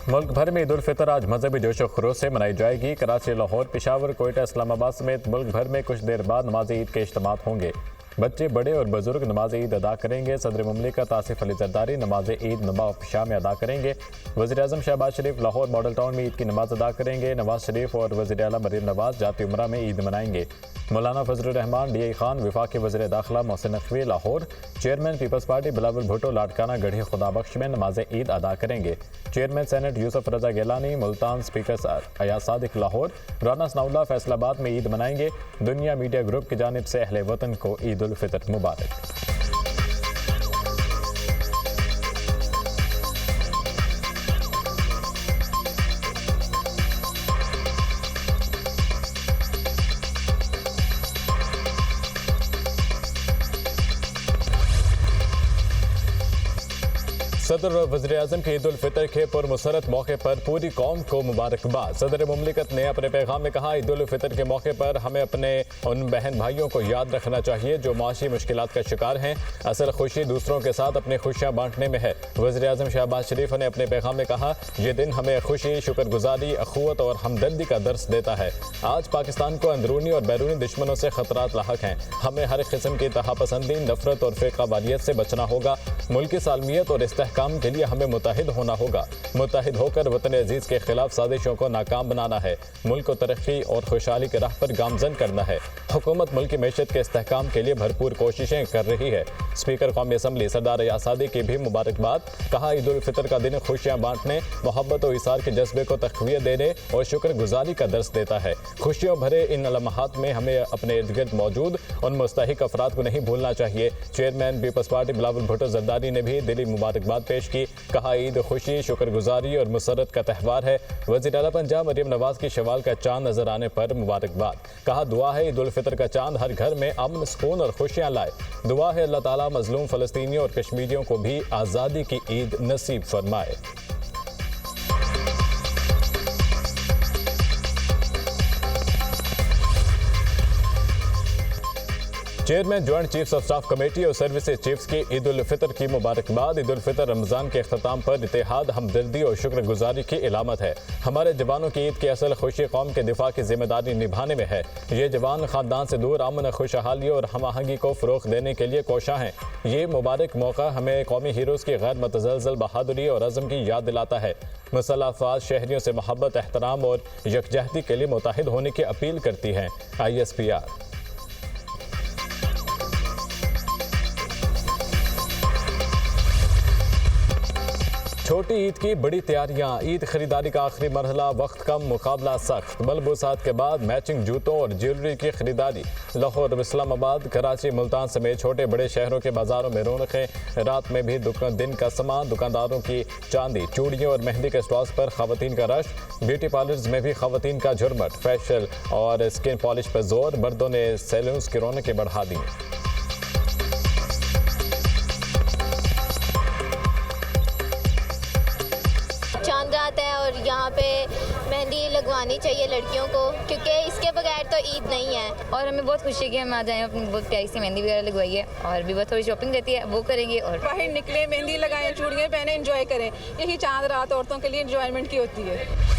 मुल्क भर में ईद उल फितर आज मजहबी जोश व खरोश से मनाई जाएगी। कराची, लाहौर, पेशावर, कोयटा, इस्लामाबाद समेत मुल्क भर में कुछ देर बाद नमाज ईद के इज्तिमात होंगे। बच्चे, बड़े और बुजुर्ग नमाज ईद अदा करेंगे। सदर मुमलिकत आसिफ अली जरदारी नमाज ईद नवाब शाह में अदा करेंगे। वज़ीर आज़म शहबाज शरीफ लाहौर मॉडल टाउन में ईद की नमाज अदा करेंगे। नवाज शरीफ और वज़ीर आला मरीम नवाज जाती उमरा में ईद मनाएंगे। मौलाना फजलुर रहमान, DI खान, वफाकी वज़ीर दाखिला Mohsin Naqvi Lahore, chairman peoples party Bilawal Bhutto Larkana Garhi Khudabakhsh में नमाज ईद अदा करेंगे। Chairman senate Yousuf Raza Gilani Multan, speaker Ayaz Sadiq Lahore, Rana Sanaullah Faisalabad में ईद मनाएंगे। दुनिया मीडिया ग्रुप की जानिब से अहले वतन को ईद उल फितर मुबारक। सदर और वज़ीर आज़म के ईद उल फितर के पुरमसरत मौके पर पूरी कौम को मुबारकबाद। सदर मुमलिकत ने अपने पैगाम में कहा, ईद उल फितर के मौके पर हमें अपने उन बहन भाइयों को याद रखना चाहिए जो माशी मुश्किलात का शिकार हैं। असल खुशी दूसरों के साथ अपनी खुशियाँ बांटने में है। वज़ीर आज़म शहबाज शरीफ ने अपने पैगाम में कहा, ये दिन हमें खुशी, शुक्रगुजारी, अखुवत और हमदर्दी का दर्स देता है। आज पाकिस्तान को अंदरूनी और बैरूनी दुश्मनों से खतरात लाहक हैं। हमें हर किस्म की तहापसंदी, नफरत और फ़िरका वारियत से बचना होगा। मुल्क की सालमियत और इस्तेहकाम के लिए हमें मुत्तहिद होना होगा। मुत्तहिद होकर वतन अजीज के खिलाफ साजिशों को नाकाम बनाना है। मुल्क को तरक्की और खुशहाली के राह पर गामजन करना है। हुकूमत मुल्क की मैशत के इस्तेहकाम के लिए भरपूर कोशिशें कर रही है। स्पीकर कौमी असम्बली सरदार अयाज सादिक की भी मुबारकबाद। कहा, ईद उल फितर का दिन खुशियाँ बांटने, मोहब्बत और इसार के जज्बे को तक़वियत देने और शुक्रगुजारी का दर्स देता है। खुशियों भरे इन लम्हात में हमें अपने इर्द गिर्द मौजूद उन मुस्तहिक अफराद को नहीं भूलना चाहिए। Chairman peoples party Bilawal Bhutto Zardari ने भी दिली मुबारकबाद पेश की। कहा, ईद खुशी, शुक्रगुजारी और मुसरत का त्यौहार है। वज़ीर आला पंजाब मरीम नवाज की शवाल का चांद नजर आने पर मुबारकबाद। कहा, दुआ है ईद उल फितर का चांद हर घर में अमन, सुकून और खुशियाँ लाए। दुआ है अल्लाह ताला मजलूम फ़लस्तीनियों और कश्मीरियों को भी आज़ादी की ईद नसीब फरमाए। Chairman joint chiefs of staff committee और सर्विसेज चीफ्स की ईद उल फितर की मुबारकबाद। ईद उल फितर रमज़ान के अख्ताम पर इत्तेहाद, हमदर्दी और शुक्रगुजारी की इलामत है। हमारे जवानों की ईद की असल खुशी कौम के दिफा की जिम्मेदारी निभाने में है। ये जवान ख़ानदान से दूर अमन, खुशहाली और हमआहंगी को फ़रोग़ देने के लिए कोशा हैं। ये मुबारक मौका हमें कौमी हीरोज़ की गैर मतज़लज़ल बहादुरी और अज़म की याद दिलाता है। मुसल्लह अफ़वाज शहरियों से मोहब्बत, एहतराम और यकजहती के लिए मुत्तहिद होने की अपील करती हैं। ISPR। छोटी ईद की बड़ी तैयारियां। ईद खरीदारी का आखिरी मरहला, वक्त कम, मुकाबला सख्त। मलबूसात के बाद मैचिंग जूतों और ज्वेलरी की खरीदारी। लाहौर, इस्लामाबाद, कराची, मुल्तान समेत छोटे बड़े शहरों के बाजारों में रौनकें। रात में भी दिन का सामान, दुकानदारों की चांदी, चूड़ियों और मेहंदी के स्टॉल्स पर खवातीन का रश। ब्यूटी पार्लर्स में भी खवातीन का झुरमट। फेशियल और स्किन पॉलिश पर जोर। मर्दों ने सैलून्स की रौनकें बढ़ा दी। चांद रात है और यहाँ पे मेहंदी लगवानी चाहिए लड़कियों को, क्योंकि इसके बगैर तो ईद नहीं है। और हमें बहुत खुशी है कि हम आ जाएं, अपनी बहुत प्यारी सी मेहंदी वगैरह लगवाई है और भी बहुत थोड़ी शॉपिंग रहती है वो करेंगे और बाहर निकले, मेहंदी लगाएं, चूड़ियाँ पहने, एंजॉय करें। यही चांद रात औरतों के लिए एंजॉयमेंट की होती है।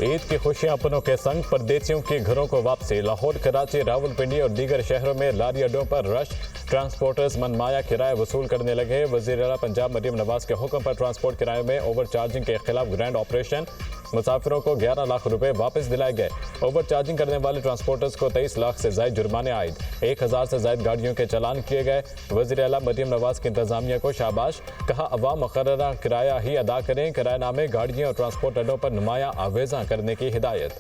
ईद की खुशियां अपनों के संग, परदेसियों के घरों को वापसी। लाहौर, कराची, रावलपिंडी और दीगर शहरों में लारी अड्डों पर रश। ट्रांसपोर्टर्स मनमाया किराया वसूल करने लगे। वज़ीर आला पंजाब मरीम नवाज के हुक्म पर ट्रांसपोर्ट किराए में ओवर चार्जिंग के खिलाफ ग्रैंड ऑपरेशन। मुसाफिरों को 11 लाख रुपए वापस दिलाए गए। ओवर चार्जिंग करने वाले ट्रांसपोर्टर्स को 23 लाख से ज्यादा जुर्माने आयद। 1000 से ज्यादा गाड़ियों के चालान किए गए। वज़ीर आला मरीम नवाज की इंतजामिया को शाबाश। कहा, अवाम मुकर्ररा किराया ही अदा करें। किरायनामे गाड़ियों और ट्रांसपोर्ट अड्डों पर नुमाया आवेजा करने की हिदायत।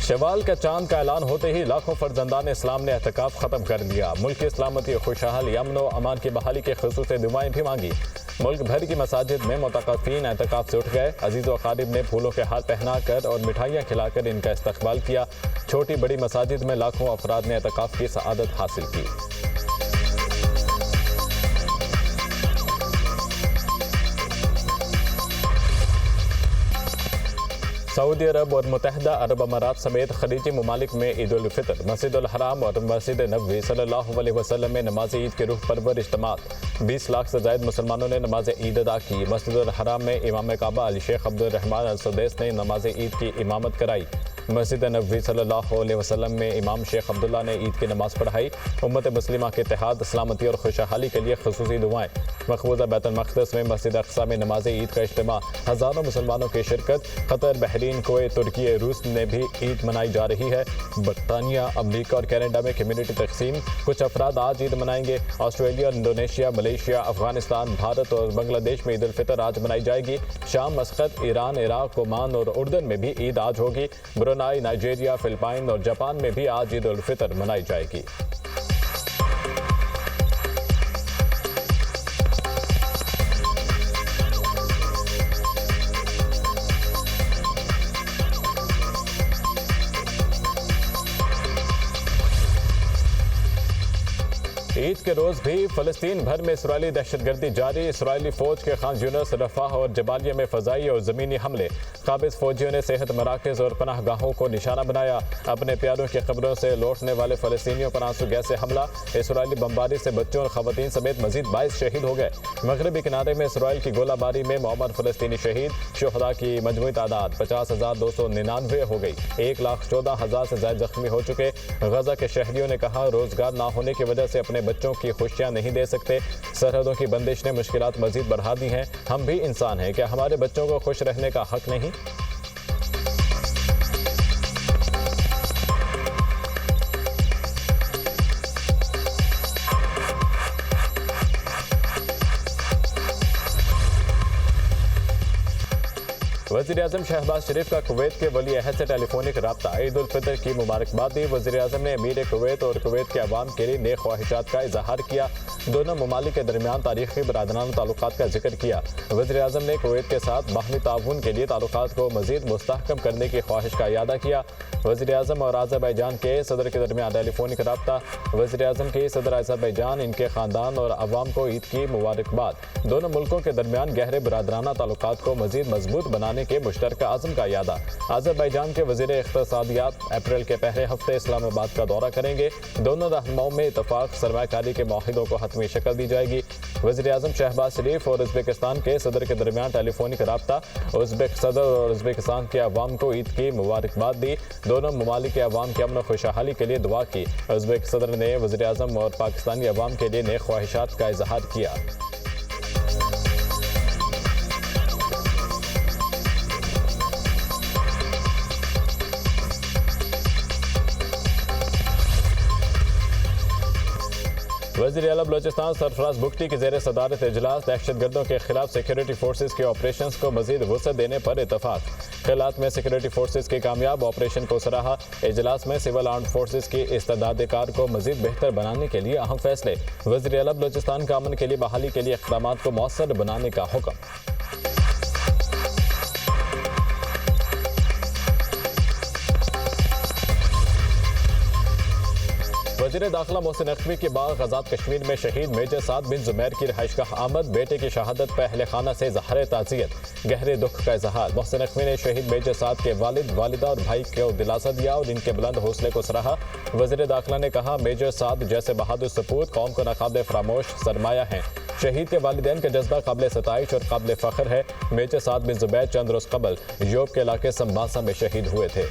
शवाल का चांद का ऐलान होते ही लाखों फर्जंदान इस्लाम ने एहतिकाफ खत्म कर दिया। मुल्क की सलामती, खुशहाली, अमन व अमान की बहाली के खुसूसी दुआएं भी मांगी। मुल्क भर की मसाजिद में मुतक़फ़ीन एहतिकाफ से उठ गए। अजीज़ व क़ारिब ने फूलों के हार पहनाकर और मिठाइयाँ खिलाकर इनका इस्तक़बाल किया। छोटी बड़ी मसाजिद में लाखों अफराद ने एहतिकाफ की सआदत हासिल की। सऊदी अरब और मुत्तहदा अरब अमारात समेत खलीजी ममालिक में ईद उल फितर, मस्जिद उल हराम और मस्जिद नबवी सल्लल्लाहु अलैहि वसल्लम में नमाज ईद के रूह परवर इज्तिमात। 20 लाख से ज़ायद मुसलमानों ने नमाज ईद अदा की। मस्जिद उल हराम में इमाम काबा अली शेख अब्दुल रहमान अल सुदैस ने नमाज ईद की इमामत कराई। मस्जिद नबवी सल्लल्लाहु अलैहि वसल्लम में इमाम शेख अब्दुल्ला ने ईद की नमाज पढ़ाई। उम्मत मुस्लिमा के इत्तेहाद, सलामती और खुशहाली के लिए खुसूसी दुआएं। मकबूजा बैतुल मक़दस में मस्जिद अक़सा में नमाज ईद का इज्तिमा, हज़ारों मुसलमानों की शिरकत। कतर, बहरीन, कुवैत, तुर्की, रूस में भी ईद मनाई जा रही है। बरतानिया, अमरीका और कनाडा में कम्युनिटी तकसीम। कुछ अफराद आज ईद मनाएंगे। Australia, Indonesia, Malaysia, Afghanistan, Bharat और बांग्लादेश में ईद उल फितर आज मनाई जाएगी। शाम, मस्कत, ईरान, इराक, ओमान और उर्दन में भी ईद आज होगी। ब्रुनाई, नाइजीरिया, फिलिपाइन और जापान में भी आज ईद उल फितर मनाई जाएगी। ईद के रोज़ भी फ़लस्तीन भर में इसराइली दहशतगर्दी जारी। इसराइली फ़ौज के खान यूनिस, रफ़ाह और जबालिया में फ़ज़ाई और ज़मीनी हमले। काबिज़ फ़ौजियों ने सेहत मराकज़ और पनाह गाहों को निशाना बनाया। अपने प्यारों की क़ब्रों से लौटने वाले फ़लस्तीनियों पर आंसू गैस से हमला। इसराइली बमबारी से बच्चों और ख़वातीन समेत मज़ीद 22 शहीद हो गए। मगरबी किनारे में इसराइल की गोलाबारी में मौमर फ़लस्तीनी शहीद। शुहदा की मजमूई तादाद 50,299 हो गई। 1,14,000 से ज़ायद ज़ख्मी हो चुके। गजा के शहरियों ने कहा, रोज़गार ना होने की वजह से अपने बच्चों की खुशियां नहीं दे सकते। सरहदों की बंदिश ने मुश्किलात मजीद बढ़ा दी हैं। हम भी इंसान हैं, क्या हमारे बच्चों को खुश रहने का हक नहीं? वज़ीर-ए-आज़म शहबाज शरीफ का कुवैत के वली अहद से टेलीफोनिक रब्ता। ईद उल फितर की मुबारकबाद दी। वज़ीर-ए-आज़म ने अमीर कुवैत और कुवैत के अवाम के लिए नेक ख्वाहिशात का इजहार किया। दोनों ममालिक के दरमियान तारीखी बरादराना ताल्लुकात का जिक्र किया। वज़ीर-ए-आज़म ने कुवैत के साथ बाहमी ताउन के लिए ताल्लुकात को मज़ीद मुस्तहकम करने की ख्वाहिश का इयादा किया। वज़ीर-ए-आज़म और आज़रबाईजान के सदर के दरमियान टेलीफोनिक रब्ता। वज़ीर-ए-आज़म के सदर आज़रबाईजान, इनके ख़ानदान और अवाम को ईद की मुबारकबाद। दोनों मुल्कों के दरमियान गहरे बरादराना ताल्लुकात को मज़ीद मजबूत बनाने के मुश्तरका आज़म का यादा। आज़रबाईजान के वज़ीर इक़्तिसादियात अप्रैल के पहले हफ्ते इस्लामाबाद का दौरा करेंगे। दोनों रहनुमाओं में इत्तफ़ाक़ सरमायाकारी के मुआहिदों को हतमी शक्ल दी जाएगी। वज़ीर-ए-आज़म शहबाज शरीफ और उज़्बेकिस्तान के सदर के दरमियान टेलीफोनिक रब्ता। उज़्बेक सदर और उज़्बेकिस्तान के अवाम को ईद की मुबारकबाद दी। दोनों ममालिक के अवाम के अमन खुशहाली के लिए दुआ की। उज़्बेक सदर ने वज़ीर-ए-आज़म और पाकिस्तानी अवाम के लिए नेक ख्वाहिशात का इजहार किया। वज़ीर आला बलोचिस्तान सरफराज बुख्ती की ज़ेर सदारत इजलास। दहशतगर्दों के खिलाफ सिक्योरिटी फोर्सेज के ऑपरेशन को मजीद वसअत देने पर इतफाक। खिलात में सिक्योरिटी फोर्सेज के कामयाब ऑपरेशन को सराहा। इजलास में सिविल आर्म्ड फोर्सेज की इस्तेदाद कार को मजीद बेहतर बनाने के लिए अहम फैसले। वज़ीर आला बलोचिस्तान का अमन के लिए बहाली के लिए इक़दाम को मौसर बनाने का हुक्म। वज़ीर दाखिला मोहसिन नकवी के बाद आज़ाद कश्मीर में शहीद मेजर साद बिन जुमैर की रिहाइशगाह आमद। बेटे की शहादत पर अहले खाना से ज़ाहिर ताज़ियत, गहरे दुख का इजहार। मोहसिन नकवी ने शहीद मेजर साद के वालिद, वालिदा और भाई को दिलासा दिया और इनके बुलंद हौसले को सराहा। वज़ीर दाखिला ने कहा, मेजर साद जैसे बहादुर सपूत कौम को नाकाबिल फरामोश सरमाया हैं। शहीद के वालिदैन का जज्बा काबिल सताइश और काबिल फ़ख्र है। मेजर साद बिन जुबैर चंद रोज़ कबल योब के इलाके संबासा में शहीद हुए थे।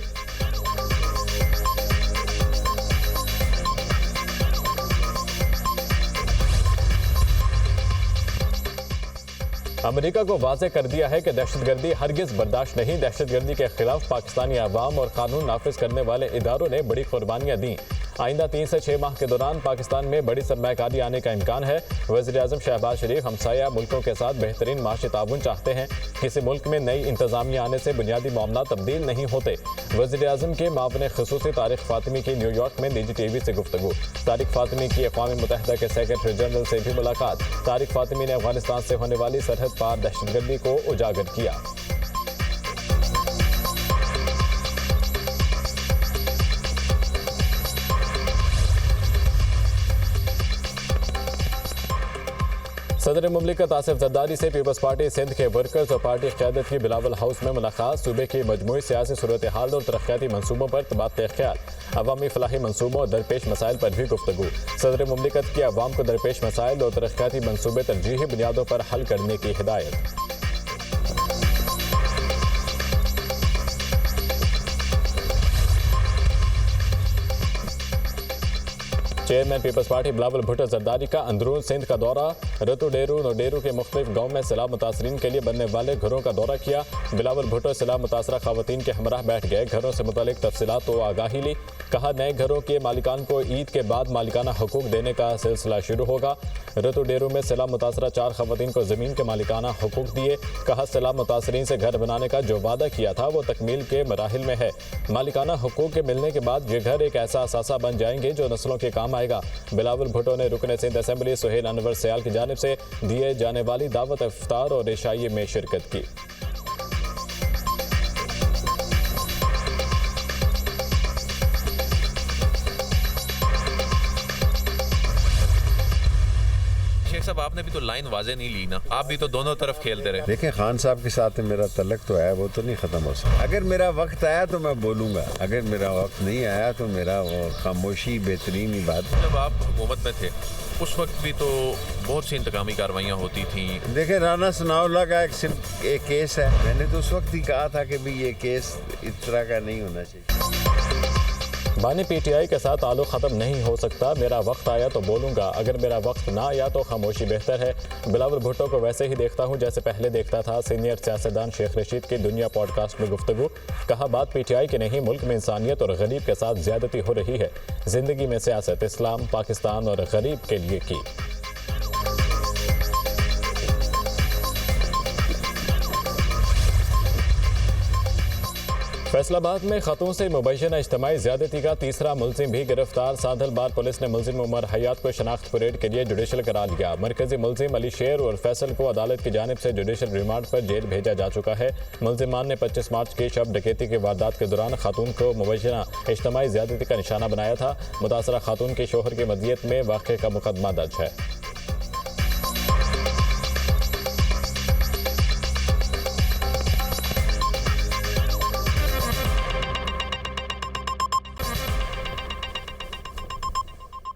अमेरिका को वाज़ेह कर दिया है कि दहशतगर्दी हरगिज़ बर्दाश्त नहीं। दहशतगर्दी के खिलाफ पाकिस्तानी अवाम और कानून नाफिज करने वाले इदारों ने बड़ी कुर्बानियाँ दी। आइंदा 3 से 6 माह के दौरान पाकिस्तान में बड़ी सरमायाकारी आने का इम्कान है। वज़ीर-ए-आज़म शहबाज शरीफ हमसाया मुल्कों के साथ बेहतरीन माशी ताउन चाहते हैं। किसी मुल्क में नई इंतज़ामिया आने से बुनियादी मामला तब्दील नहीं होते। वज़ीर-ए-आज़म के मावने ख़ुसूसी तारिक फ़ातिमी की न्यूयॉर्क में निजी TV से गुफ्तगू। तारिक फ़ातिमी की अक़वाम मुत्तहिदा के सेक्रेटरी जनरल से भी मुलाकात। तारिक फ़ातिमी ने अफगानिस्तान से होने वाली सरहद पार दहशतगर्दी को उजागर किया। सदर मुमलिकत आसिफ जरदारी से पीपल्स पार्टी सिंध के वर्कर्स और पार्टी क़यादत की बिलावल हाउस में मुलाकात। सूबे की मजमूई सियासी सूरत हाल और तरक्याती मनसूबों पर तबादला ख्याल। अवामी फलाही मनसूबों और दरपेश मसाइल पर भी गुफ्तगू। सदर मुमलिकत की अवाम को दरपेश मसाइल और तरक्याती मनसूबे तरजीही बुनियादों पर हल करने की हिदायत। Chairman peoples party Bilawal Bhutto Zardari का अंदरून सिंध का दौरा। रतु डेरू नोडेरू के मुख्तलिफ गाँव में सैलाब मुतासरीन के लिए बनने वाले घरों का दौरा किया। बिलावल भुट्टो सैलाब मुतासरा खवातीन के हमराह बैठ गए। घरों से मुतालिक तफसीलात तो आगाही ली। कहा नए घरों के मालिकान को ईद के बाद मालिकाना हुकूक देने का सिलसिला शुरू होगा। रतु डेरू में सैलाब मुतासरा 4 खवातीन को ज़मीन के मालिकाना हुकूक दिए। कहा सैलाब मुतासरीन से घर बनाने का जो वादा किया था वो तकमील के मराहिल में है। मालिकाना हुकूक के मिलने के बाद ये घर एक ऐसा असासा बन जाएंगे जो नस्लों के काम आएगा। बिलावल भुट्टो ने रुकन सिंध असेंबली सुहेल अनवर सयाल की जानिब से दिए जाने वाली दावत इफ्तार और इशाई में शिरकत की। साहब आपने भी तो लाइन वाजे नहीं ली ना, आप भी तो दोनों तरफ खेलते रहे। देखें खान साहब के साथ मेरा तल्लक तो है, वो तो नहीं खत्म हो सकता। अगर मेरा वक्त आया तो मैं बोलूंगा, अगर मेरा वक्त नहीं आया तो मेरा खामोशी बेहतरीन ही बात। जब आप हुकूमत में थे उस वक्त भी तो बहुत सी इंतकामी कार्रवाइयाँ होती थी। देखें राना सनाउल्लाह का सिर्फ एक केस है, मैंने तो उस वक्त ही कहा था कि भाई ये केस इस तरह का नहीं होना चाहिए। बानी पीटीआई के साथ ताल्लुक ख़त्म नहीं हो सकता, मेरा वक्त आया तो बोलूंगा, अगर मेरा वक्त ना आया तो खामोशी बेहतर है। बिलावल भुट्टो को वैसे ही देखता हूं जैसे पहले देखता था। सीनियर सियासतदान शेख रशीद की दुनिया पॉडकास्ट में गुफ्तगू। कहा बात पीटीआई की नहीं, मुल्क में इंसानियत और गरीब के साथ ज्यादती हो रही है। जिंदगी में सियासत इस्लाम, पाकिस्तान और गरीब के लिए की। फैसलाबाद में खतून से मुबैना इज्तिमाई ज्यादती का तीसरा मुलजिम भी गिरफ्तार। साधल बार पुलिस ने मुलजिम उमर हयात को शनाख्त परेड के लिए जुडिशल करार दिया। मरकजी मुलजिम अली शेर और फैसल को अदालत की जानिब से जुडिशल रिमांड पर जेल भेजा जा चुका है। मुलजिमान ने 25 मार्च की शब डकैती की वारदात के दौरान खातून को मुबैना इज्तिमाई ज्यादती का निशाना बनाया था। मुतासरा खातून के शोहर की मजियत में वाक़े का मुकदमा दर्ज है।